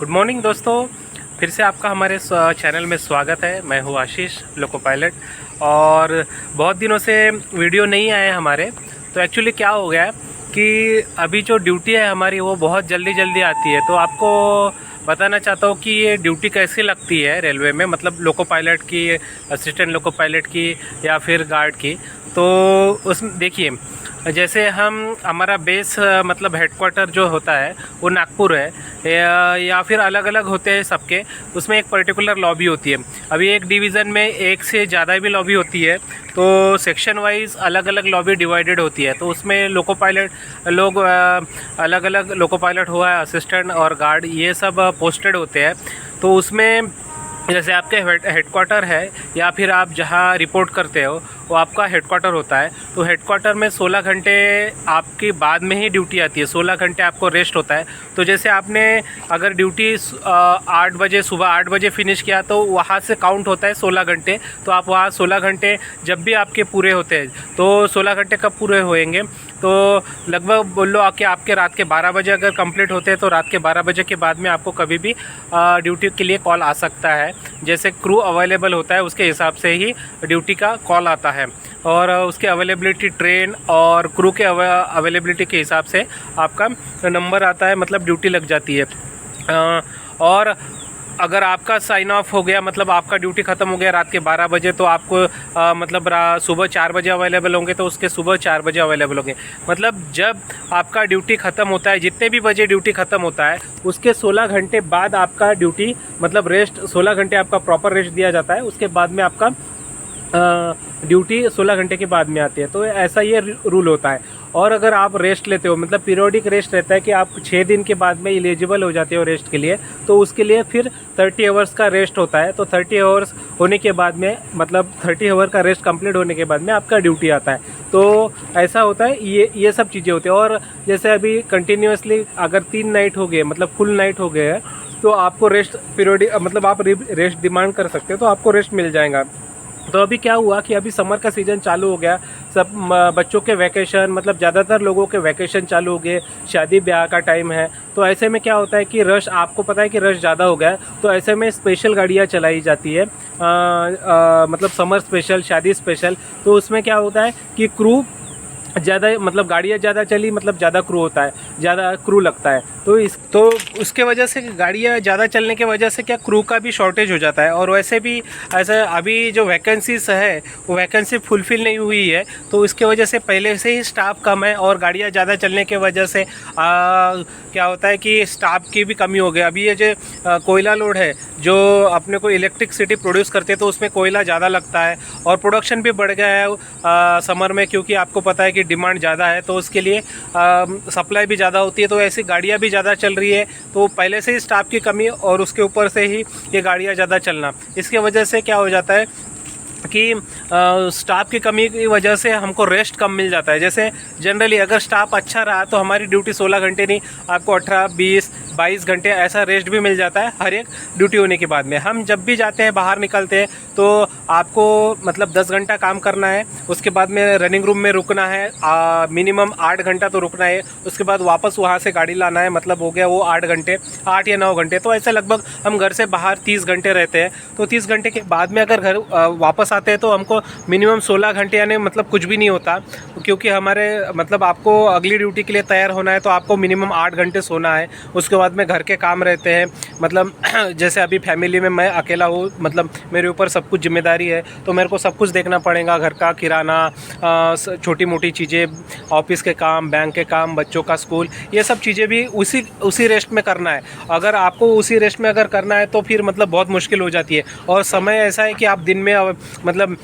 Good morning दोस्तों, फिर से आपका हमारे चैनल में स्वागत है। मैं हूँ आशीष लोको पायलट। और बहुत दिनों से वीडियो नहीं आए हमारे। तो एक्चुअली क्या हो गया है कि अभी जो ड्यूटी है हमारी वो बहुत जल्दी जल्दी आती है। तो आपको बताना चाहता हूँ कि ये ड्यूटी कैसी लगती है रेलवे में, मतलब लोको पायलट की, असिस्टेंट लोको पायलट की या फिर गार्ड की। तो उसमें देखिए, जैसे हम हमारा बेस मतलब हेडक्वार्टर जो होता है वो नागपुर है, या फिर अलग अलग होते हैं सबके। उसमें एक पर्टिकुलर लॉबी होती है। अभी एक डिवीज़न में एक से ज़्यादा भी लॉबी होती है, तो सेक्शन वाइज अलग अलग लॉबी डिवाइडेड होती है। तो उसमें लोको पायलट लोग अलग अलग लोको पायलट हुआ है, असिस्टेंट और गार्ड, ये सब पोस्टेड होते हैं। तो उसमें जैसे आपके हेडक्वार्टर है या फिर आप जहाँ रिपोर्ट करते हो वो आपका हेडक्वार्टर होता है। तो हेडक्वार्टर में 16 घंटे आपकी बाद में ही ड्यूटी आती है, 16 घंटे आपको रेस्ट होता है। तो जैसे आपने अगर ड्यूटी 8 बजे, सुबह 8 बजे फिनिश किया तो वहाँ से काउंट होता है 16 घंटे। तो आप वहाँ 16 घंटे जब भी आपके पूरे होते हैं, तो 16 घंटे कब पूरे होएंगे, तो लगभग बोल लो कि आपके रात के 12 बजे अगर कंप्लीट होते हैं तो रात के 12 बजे के बाद में आपको कभी भी ड्यूटी के लिए कॉल आ सकता है। जैसे क्रू अवेलेबल होता है उसके हिसाब से ही ड्यूटी का कॉल आता है। और उसके अवेलेबिलिटी, ट्रेन और क्रू के अवेलेबिलिटी के हिसाब से आपका नंबर आता है, मतलब ड्यूटी लग जाती है। और अगर आपका साइन ऑफ हो गया, मतलब आपका ड्यूटी ख़त्म हो गया रात के 12 बजे, तो आपको मतलब सुबह 4 बजे अवेलेबल होंगे तो उसके सुबह 4 बजे अवेलेबल होंगे। मतलब जब आपका ड्यूटी ख़त्म होता है, जितने भी बजे ड्यूटी ख़त्म होता है उसके 16 घंटे बाद आपका ड्यूटी, मतलब रेस्ट 16 घंटे आपका प्रॉपर रेस्ट दिया जाता है। उसके बाद में आपका ड्यूटी 16 घंटे के बाद में आती है। तो ऐसा ये रूल होता है। और अगर आप रेस्ट लेते हो, मतलब पीरियोडिक रेस्ट रहता है कि आप 6 दिन के बाद में एलिजिबल हो जाते हो रेस्ट के लिए, तो उसके लिए फिर 30 आवर्स का रेस्ट होता है। तो 30 आवर्स होने के बाद में, मतलब 30 आवर का रेस्ट कंप्लीट होने के बाद में आपका ड्यूटी आता है। तो ऐसा होता है, ये सब चीज़ें होती हैं। और जैसे अभी कंटिन्यूसली अगर 3 नाइट हो गए, मतलब फुल नाइट हो गए हैं, तो आपको रेस्ट पीरियोडिक, मतलब आप रेस्ट डिमांड कर सकते हो तो आपको रेस्ट मिल जाएगा। तो अभी क्या हुआ कि अभी समर का सीज़न चालू हो गया, सब बच्चों के वैकेशन, मतलब ज़्यादातर लोगों के वैकेशन चालू हो गए, शादी ब्याह का टाइम है। तो ऐसे में क्या होता है कि रश, आपको पता है कि रश ज़्यादा हो गया है। तो ऐसे में स्पेशल गाड़ियाँ चलाई जाती है, मतलब समर स्पेशल, शादी स्पेशल। तो उसमें क्या होता है कि क्रू ज़्यादा, मतलब गाड़ियाँ ज़्यादा चली, मतलब ज़्यादा क्रू होता है, ज़्यादा क्रू लगता है। तो उसके वजह से गाड़ियाँ ज़्यादा चलने के वजह से क्या क्रू का भी शॉर्टेज हो जाता है। और वैसे भी ऐसा अभी जो वैकेंसीज है वो वैकेंसी फुलफ़िल नहीं हुई है, तो इसके वजह से पहले से ही स्टाफ कम है। और गाड़ियाँ ज़्यादा चलने के वजह से क्या होता है कि स्टाफ की भी कमी हो गई। अभी ये जो कोयला लोड है, जो अपने को इलेक्ट्रिसिटी प्रोड्यूस करते हैं, तो उसमें कोयला ज़्यादा लगता है और प्रोडक्शन भी बढ़ गया है समर में, क्योंकि आपको पता है कि डिमांड ज़्यादा है, तो उसके लिए सप्लाई भी ज़्यादा होती है। तो ऐसी गाड़ियाँ भी ज़्यादा चल रही है। तो पहले से ही स्टाफ की कमी और उसके ऊपर से ही ये गाड़ियाँ ज़्यादा चलना, इसके वजह से क्या हो जाता है कि स्टाफ की कमी की वजह से हमको रेस्ट कम मिल जाता है। जैसे जनरली अगर स्टाफ अच्छा रहा तो हमारी ड्यूटी 16 घंटे नहीं, आपको 18, 20, 22 घंटे ऐसा रेस्ट भी मिल जाता है हर एक ड्यूटी होने के बाद में। हम जब भी जाते हैं, बाहर निकलते हैं, तो आपको मतलब 10 घंटा काम करना है, उसके बाद में रनिंग रूम में रुकना है, मिनिमम 8 घंटा तो रुकना है। उसके बाद वापस वहाँ से गाड़ी लाना है, मतलब हो गया वो 8 घंटे, 8 या 9 घंटे। तो ऐसे लगभग हम घर से बाहर 30 घंटे रहते हैं। तो 30 घंटे के बाद में अगर घर वापस आते हैं तो हमको मिनिमम 16 घंटे, यानी मतलब कुछ भी नहीं होता, क्योंकि हमारे मतलब आपको अगली ड्यूटी के लिए तैयार होना है, तो आपको मिनिमम 8 घंटे सोना है। उसके बाद में घर के काम रहते हैं, मतलब जैसे अभी फैमिली में मैं अकेला हूँ, मतलब मेरे ऊपर सब कुछ जिम्मेदारी है, तो मेरे को सब कुछ देखना पड़ेगा, घर का किराना, छोटी मोटी चीज़ें, ऑफिस के काम, बैंक के काम, बच्चों का स्कूल, ये सब चीज़ें भी उसी रेस्ट में करना है। अगर आपको उसी रेस्ट में अगर करना है तो फिर मतलब बहुत मुश्किल हो जाती है। और समय ऐसा है कि आप दिन में मतलब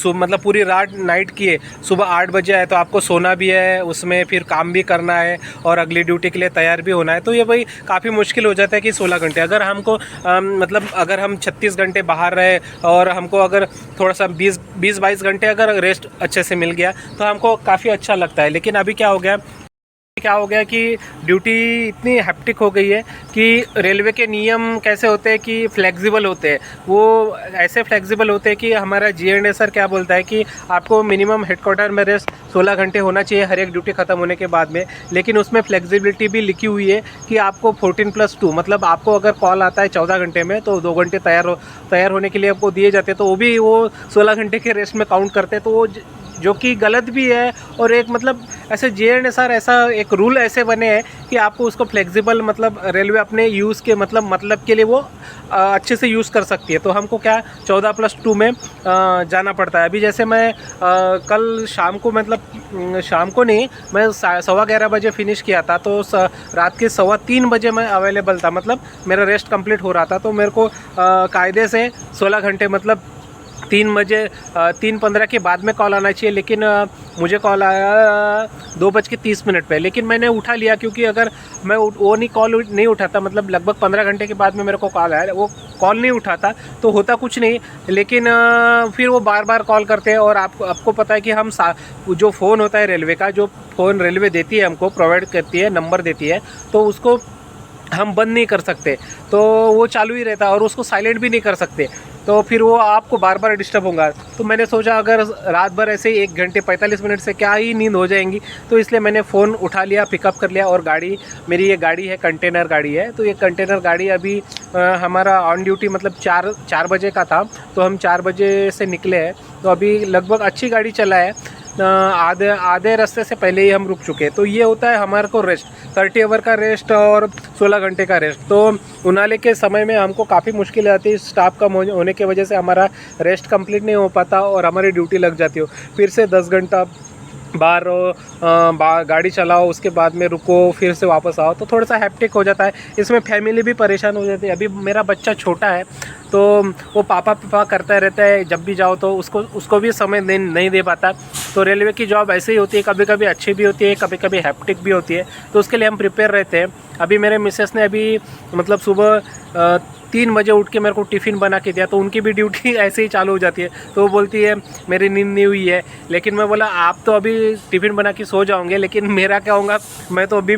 मतलब पूरी रात नाइट किए, सुबह 8 बजे आए तो आपको सोना भी है, उसमें फिर काम भी करना है और अगली ड्यूटी के लिए तैयार भी होना है। तो ये भाई काफ़ी मुश्किल हो जाता है कि 16 घंटे अगर हमको मतलब अगर हम 36 घंटे बाहर रहे और हमको अगर थोड़ा सा 20-22 घंटे अगर रेस्ट अच्छे से मिल गया तो हमको काफ़ी अच्छा लगता है। लेकिन अभी क्या हो गया क्या हो गया कि ड्यूटी इतनी हैप्टिक हो गई है कि रेलवे के नियम कैसे होते हैं कि फ्लेक्सिबल होते हैं, वो ऐसे फ्लेक्सिबल होते हैं कि हमारा GNSR क्या बोलता है कि आपको मिनिमम हेडक्वार्टर में रेस्ट 16 घंटे होना चाहिए हर एक ड्यूटी ख़त्म होने के बाद में। लेकिन उसमें फ्लेक्सिबिलिटी भी लिखी हुई है कि आपको 14+2 मतलब आपको अगर कॉल आता है 14 घंटे में तो 2 घंटे तैयार होने के लिए आपको दिए जाते हैं, तो वो भी वो 16 घंटे के रेस्ट में काउंट करते हैं। तो वो जो कि गलत भी है, और एक मतलब ऐसे GNSR ऐसा एक रूल ऐसे बने हैं कि आपको उसको फ्लेक्सिबल मतलब रेलवे अपने यूज़ के मतलब के लिए वो अच्छे से यूज़ कर सकती है। तो हमको क्या 14+2 में जाना पड़ता है। अभी जैसे मैं कल शाम को मतलब शाम को नहीं, मैं 11:15 बजे फिनिश किया था, तो रात के 3:15 बजे मैं अवेलेबल था, मतलब मेरा रेस्ट कंप्लीट हो रहा था। तो मेरे को कायदे से 16 घंटे मतलब 3 बजे 3:15 के बाद में कॉल आना चाहिए, लेकिन मुझे कॉल आया 2:30 पे। लेकिन मैंने उठा लिया, क्योंकि अगर मैं वो कॉल नहीं उठाता, मतलब लगभग 15 घंटे के बाद में मेरे को कॉल आया, वो कॉल नहीं उठाता तो होता कुछ नहीं। लेकिन फिर वो बार बार कॉल करते हैं, और आपको पता है कि हम जो फ़ोन होता है रेलवे का, जो फ़ोन रेलवे देती है हमको, प्रोवाइड करती है, नंबर देती है, तो उसको हम बंद नहीं कर सकते, तो वो चालू ही रहता है, और उसको साइलेंट भी नहीं कर सकते, तो फिर वो आपको बार बार डिस्टर्ब होगा। तो मैंने सोचा अगर रात भर ऐसे 1 घंटे 45 मिनट से क्या ही नींद हो जाएंगी, तो इसलिए मैंने फ़ोन उठा लिया, पिकअप कर लिया। और गाड़ी मेरी ये गाड़ी है, कंटेनर गाड़ी है, तो ये कंटेनर गाड़ी अभी हमारा ऑन ड्यूटी मतलब 4 बजे का था, तो हम 4 बजे से निकले हैं, तो अभी लगभग अच्छी गाड़ी चला है। आधे रास्ते से पहले ही हम रुक चुके हैं। तो ये होता है हमारे को रेस्ट, 30 आवर का रेस्ट और 16 घंटे का रेस्ट। तो उनाले के समय में हमको काफ़ी मुश्किल आती है, स्टाफ कम होने की वजह से हमारा रेस्ट कंप्लीट नहीं हो पाता और हमारी ड्यूटी लग जाती हो। फिर से 10 घंटा बाहर गाड़ी चलाओ, उसके बाद में रुको, फिर से वापस आओ, तो थोड़ा सा हैप्टिक हो जाता है। इसमें फैमिली भी परेशान हो जाती है। अभी मेरा बच्चा छोटा है, तो वो पापा करता रहता है, जब भी जाओ तो उसको भी समय नहीं दे पाता। तो रेलवे की जॉब ऐसे ही होती है, कभी कभी अच्छी भी होती है, कभी कभी हैप्टिक भी होती है, तो उसके लिए हम प्रिपेयर रहते हैं। अभी मेरे मिसेस ने अभी मतलब सुबह 3 बजे उठ के मेरे को टिफ़िन बना के दिया, तो उनकी भी ड्यूटी ऐसे ही चालू हो जाती है। तो वो बोलती है मेरी नींद नहीं हुई है, लेकिन मैं बोला आप तो अभी टिफ़िन बना के सो जाओगे, लेकिन मेरा क्या होगा, मैं तो अभी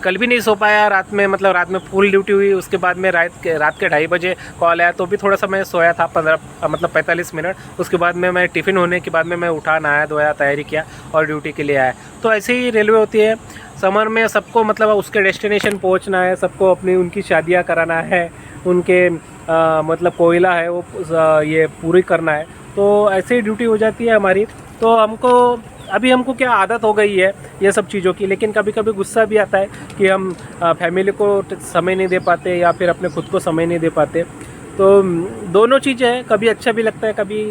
कल भी नहीं सो पाया रात में, मतलब रात में फुल ड्यूटी हुई। उसके बाद में रात के 2:30 बजे कॉल आया, तो भी थोड़ा सा मैं सोया था 45 मिनट। उसके बाद में मैं टिफ़िन होने के बाद में मैं उठा, नहाया धोया, तैयारी किया और ड्यूटी के लिए आया। तो ऐसे ही रेलवे होती है। समर में सबको मतलब उसके डेस्टिनेशन पहुंचना है, सबको अपनी उनकी शादियां कराना है, उनके मतलब कोयला है वो ये पूरी करना है, तो ऐसे ही ड्यूटी हो जाती है हमारी। तो हमको क्या आदत हो गई है ये सब चीज़ों की, लेकिन कभी कभी गुस्सा भी आता है कि हम फैमिली को समय नहीं दे पाते या फिर अपने खुद को समय नहीं दे पाते। तो दोनों चीज़ें हैं, कभी अच्छा भी लगता है, कभी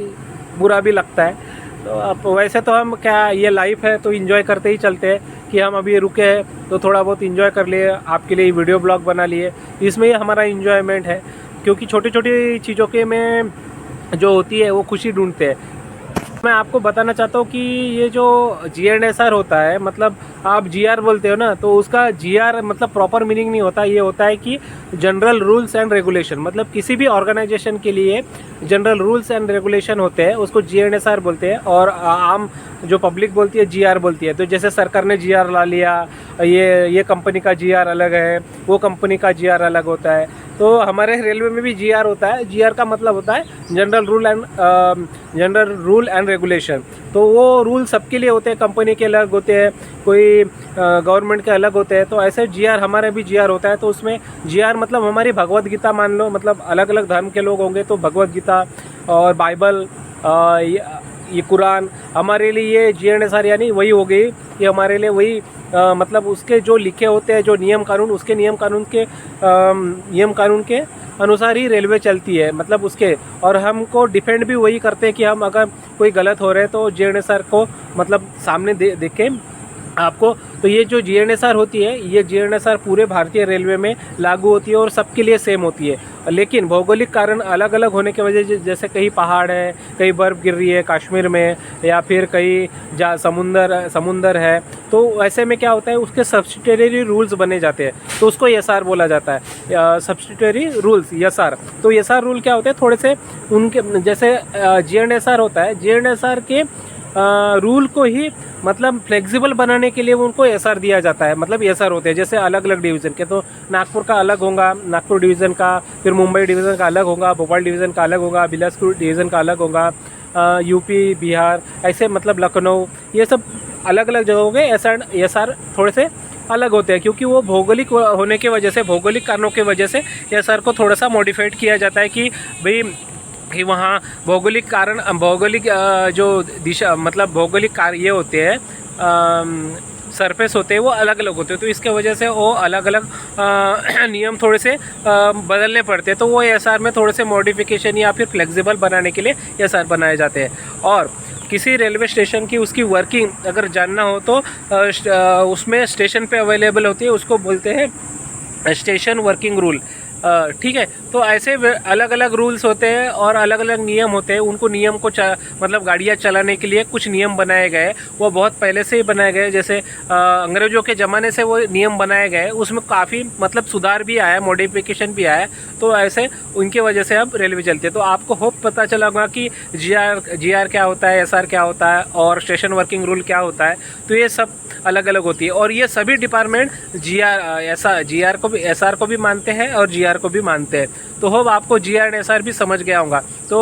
बुरा भी लगता है। तो अब वैसे तो हम क्या, ये लाइफ है तो इन्जॉय करते ही चलते हैं कि हम अभी रुके हैं तो थोड़ा बहुत इन्जॉय कर लिए, आपके लिए वीडियो ब्लॉग बना लिए, इसमें ही हमारा इन्जॉयमेंट है। क्योंकि छोटी छोटी चीज़ों के में जो होती है वो खुशी ढूंढते हैं। मैं आपको बताना चाहता हूँ कि ये जो GNSR होता है, मतलब आप GR बोलते हो ना, तो उसका GR मतलब प्रॉपर मीनिंग नहीं होता। ये होता है कि जनरल रूल्स एंड रेगुलेशन, मतलब किसी भी ऑर्गेनाइजेशन के लिए जनरल रूल्स एंड रेगुलेशन होते हैं, उसको GNSR बोलते हैं। और आम जो पब्लिक बोलती है GR बोलती है। तो जैसे सरकार ने GR ला लिया, ये कंपनी का GR अलग है, वो कंपनी का GR अलग होता है। तो हमारे रेलवे में भी GR होता है। GR का मतलब होता है जनरल रूल एंड रेगुलेशन। तो वो रूल सबके लिए होते हैं, कंपनी के अलग होते हैं, कोई गवर्नमेंट के अलग होते हैं। तो ऐसे GR हमारे भी GR होता है। तो उसमें GR मतलब हमारी भगवत गीता मान लो, मतलब अलग अलग धर्म के लोग होंगे तो भगवत गीता और बाइबल, ये कुरान, हमारे लिए ये GNSR यानी वही हो गई। ये हमारे लिए वही मतलब उसके जो लिखे होते हैं, जो नियम कानून, उसके नियम कानून के अनुसार ही रेलवे चलती है, मतलब उसके। और हमको डिफेंड भी वही करते हैं कि हम अगर कोई गलत हो रहे हैं तो GNSR को मतलब सामने देखें आपको। तो ये जो GNSR होती है, ये GNSR पूरे भारतीय रेलवे में लागू होती है और सबके लिए सेम होती है। लेकिन भौगोलिक कारण अलग अलग होने की वजह से, जैसे कहीं पहाड़ है, कहीं बर्फ़ गिर रही है कश्मीर में, या फिर कहीं समुंदर है, तो ऐसे में क्या होता है, उसके सब्सिडियरी रूल्स बने जाते हैं। तो उसको SR बोला जाता है, सब्सिडियरी रूल्स, SR। तो SR रूल क्या होते हैं, थोड़े से उनके जैसे GNSR होता है, GNSR के रूल को ही मतलब फ्लेक्सिबल बनाने के लिए उनको एसआर दिया जाता है। मतलब एसआर होते हैं जैसे अलग अलग डिवीज़न के, तो नागपुर का अलग होगा, नागपुर डिवीज़न का, फिर मुंबई डिवीज़न का अलग होगा, भोपाल डिवीज़न का अलग होगा, बिलासपुर डिवीज़न का अलग होगा, यूपी, बिहार, ऐसे मतलब लखनऊ, ये सब अलग अलग जगहों के एसआर थोड़े से अलग होते हैं, क्योंकि वो भौगोलिक होने की वजह से, भौगोलिक कारणों की वजह से एसआर को थोड़ा सा मॉडिफाइड किया जाता है कि भाई कि वहाँ भौगोलिक कारण, भौगोलिक जो दिशा मतलब भौगोलिक कार्य ये होते हैं, सरफेस होते हैं वो अलग अलग होते हैं, तो इसके वजह से वो अलग अलग नियम थोड़े से बदलने पड़ते हैं। तो वो एसआर में थोड़े से मॉडिफिकेशन या फिर फ्लेक्सिबल बनाने के लिए एसआर बनाए जाते हैं। और किसी रेलवे स्टेशन की उसकी वर्किंग अगर जानना हो तो उसमें स्टेशन पे अवेलेबल होती है, उसको बोलते हैं स्टेशन वर्किंग रूल। ठीक है, तो ऐसे अलग अलग रूल्स होते हैं और अलग अलग नियम होते हैं। उनको नियम को मतलब गाड़ियाँ चलाने के लिए कुछ नियम बनाए गए, वो बहुत पहले से ही बनाए गए। जैसे अंग्रेज़ों के ज़माने से वो नियम बनाए गए, उसमें काफ़ी मतलब सुधार भी आया, मॉडिफिकेशन भी आया। तो ऐसे उनकी वजह से अब रेलवे चलती है। तो आपको होप पता चला होगा कि जीआर क्या होता है, एसआर क्या होता है और स्टेशन वर्किंग रूल क्या होता है। तो ये सब अलग अलग होती है और ये सभी डिपार्टमेंट जीआर को भी, एसआर को भी मानते हैं और जीआर को भी मानते हैं। तो होप आपको जीआर एंड एसआर भी समझ गया होगा। तो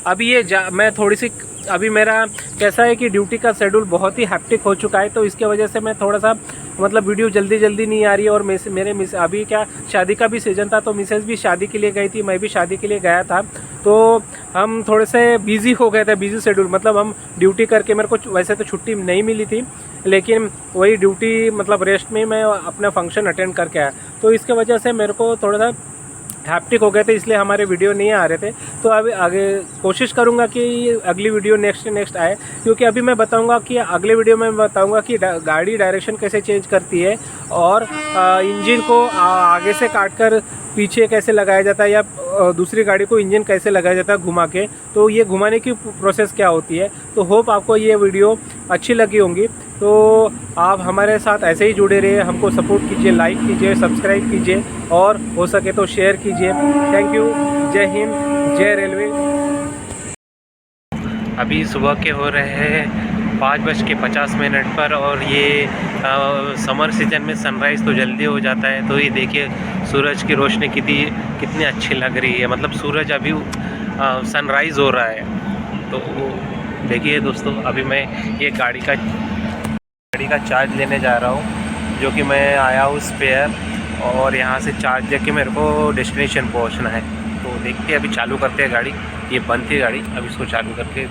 अभी मैं थोड़ी सी, अभी मेरा कैसा है कि ड्यूटी का शेड्यूल बहुत ही हैप्टिक हो चुका है, तो इसके वजह से मैं थोड़ा सा मतलब वीडियो जल्दी नहीं आ रही है। और मेरे अभी क्या शादी का भी सीज़न था, तो मिसेज़ भी शादी के लिए गई थी, मैं भी शादी के लिए गया था, तो हम थोड़े से बिज़ी हो गए थे, बिज़ी शेड्यूल। मतलब हम ड्यूटी करके, मेरे को वैसे तो छुट्टी नहीं मिली थी, लेकिन वही ड्यूटी मतलब रेस्ट में मैं अपना फंक्शन अटेंड करके आया, तो इसके वजह से मेरे को थोड़ा सा हैप्टिक हो गए थे, इसलिए हमारे वीडियो नहीं आ रहे थे। तो अभी आगे कोशिश करूंगा कि अगली वीडियो नेक्स्ट आए, क्योंकि अभी मैं बताऊंगा कि अगले वीडियो में मैं बताऊंगा कि गाड़ी डायरेक्शन कैसे चेंज करती है और इंजन को आगे से काटकर पीछे कैसे लगाया जाता है, या दूसरी गाड़ी को इंजन कैसे लगाया जाता है घुमा के, तो ये घुमाने की प्रोसेस क्या होती है। तो होप आपको ये वीडियो अच्छी लगी होंगी। तो आप हमारे साथ ऐसे ही जुड़े रहिए, हमको सपोर्ट कीजिए, लाइक कीजिए, सब्सक्राइब कीजिए और हो सके तो शेयर कीजिए। Thank you. जय हिंद, जय रेलवे। अभी सुबह के हो रहे हैं 5:50 पर और ये समर सीजन में सनराइज़ तो जल्दी हो जाता है। तो ये देखिए सूरज की रोशनी कितनी अच्छी लग रही है, मतलब सूरज अभी सनराइज़ हो रहा है। तो देखिए दोस्तों, अभी मैं ये गाड़ी का चार्ज लेने जा रहा हूँ, जो कि मैं आया हूँ स्पेयर, और यहाँ से चार्ज लेके मेरे को डेस्टिनेशन पहुँचना है। तो देखते हैं, अभी चालू करते हैं गाड़ी। ये बंद थी गाड़ी, अब इसको चालू करके